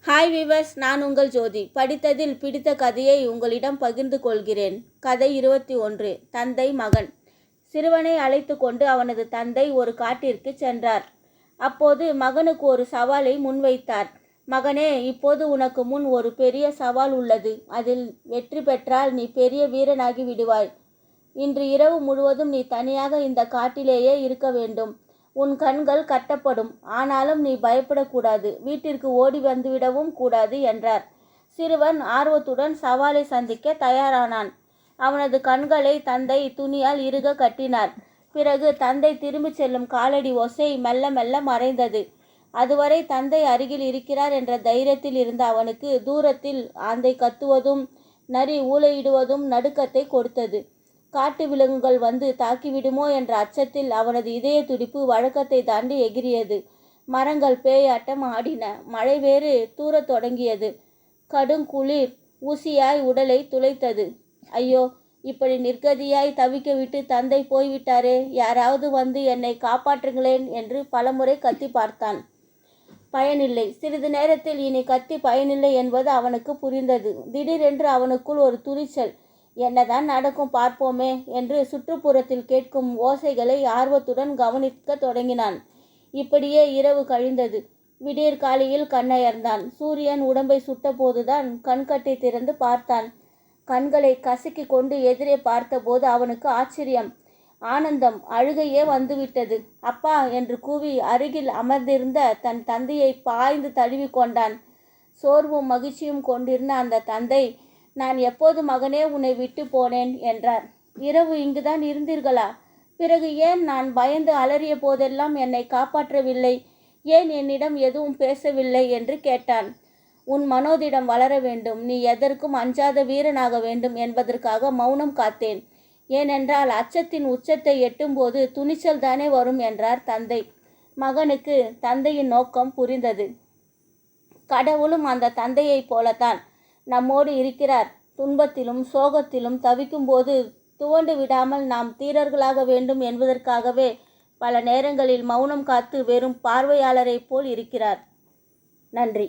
Hi viewers, நான் உங்கள் ஜோதி. படித்ததில் பிடித்த கதையை உங்களிடம் பகிர்ந்து கொள்கிறேன். கதை 21. தந்தை மகன். சிறுவனை அழைத்து கொண்டு அவனது தந்தை ஒரு காட்டிற்கு சென்றார். அப்போது மகனுக்கு ஒரு சவாலை முன்வைத்தார். மகனே, இப்போது உனக்கு முன் ஒரு பெரிய சவால் உள்ளது. அதில் வெற்றி பெற்றால் நீ பெரிய வீரனாகி விடுவாய். இன்று இரவு முழுவதும் நீ தனியாக இந்த காட்டிலேயே இருக்க வேண்டும். உன் கண்கள் கட்டப்படும். ஆனாலும் நீ பயப்படக்கூடாது. வீட்டிற்கு ஓடி வந்துவிடவும் கூடாது என்றார். சிறுவன் ஆர்வத்துடன் சவாலை சந்திக்க தயாரானான். அவனது கண்களை தந்தை துணியால் இறுக கட்டினார். பிறகு தந்தை திரும்பிச் செல்லும் காலடி ஓசை மெல்ல மெல்ல மறைந்தது. அதுவரை தந்தை அருகில் இருக்கிறார் என்ற தைரியத்தில் இருந்த அவனுக்கு தூரத்தில் ஆந்தை கத்துவதும் நரி ஊளையிடுவதும் நடுக்கத்தை கொடுத்தது. காட்டு விலங்குகள் வந்து தாக்கிவிடுமோ என்ற அச்சத்தில் அவனது இதய துடிப்பு வழக்கத்தை தாண்டி எகிரியது. மரங்கள் பேயாட்டம் ஆடின. மழை வேறு தூரத் தொடங்கியது. கடுங்குளிர் ஊசியாய் உடலை துளைத்தது. ஐயோ, இப்படி நிர்கதியாய் தவிக்க விட்டு தந்தை போய்விட்டாரே, யாராவது வந்து என்னை காப்பாற்றுங்களேன் என்று பலமுறை கத்தி பார்த்தான். பயனில்லை. சிறிது நேரத்தில் இனி கத்தி பயனில்லை என்பது அவனுக்கு புரிந்தது. திடீரென்று அவனுக்குள் ஒரு துணிச்சல். என்னதான் நடக்கும் பார்ப்போமே என்று சுற்றுப்புறத்தில் கேட்கும் ஓசைகளை ஆர்வத்துடன் கவனிக்க தொடங்கினான். இப்படியே இரவு கழிந்தது. விடியற் காலையில் கண்ணயர்ந்தான். சூரியன் உடம்பை சுட்ட போதுதான் கண்கட்டை திறந்து பார்த்தான். கண்களை கசக்கி கொண்டு எதிரே பார்த்தபோது அவனுக்கு ஆச்சரியம், ஆனந்தம், அழுகையே வந்துவிட்டது. அப்பா என்று கூவி அருகில் அமர்ந்திருந்த தன் தந்தையை பாய்ந்து தழுவி கொண்டான். சோர்வும் மகிழ்ச்சியும் கொண்டிருந்த அந்த தந்தை, நான் எப்போது மகனே உன்னை விட்டு போனேன் என்றார். இரவு இங்குதான் இருந்தீர்களா? பிறகு ஏன் நான் பயந்து அலறிய போதெல்லாம் என்னை காப்பாற்றவில்லை? ஏன் என்னிடம் எதுவும் பேசவில்லை என்று கேட்டான். உன் மனோதிடம் வளர வேண்டும். நீ எதற்கும் அஞ்சாத வீரனாக வேண்டும் என்பதற்காக மௌனம் காத்தேன். ஏனென்றால் அச்சத்தின் உச்சத்தை எட்டும்போது துணிச்சல் தானே வரும் என்றார் தந்தை. மகனுக்கு தந்தையின் நோக்கம் புரிந்தது. கடவுளும் அந்த தந்தையைப் போலத்தான் நம்மோடு இருக்கிறார். துன்பத்திலும் சோகத்திலும் தவிக்கும்போது துவண்டு விடாமல் நாம் தீரர்களாக வேண்டும் என்பதற்காகவே பல நேரங்களில் மௌனம் காத்து வெறும் பார்வையாளரைப் போல் இருக்கிறார். நன்றி.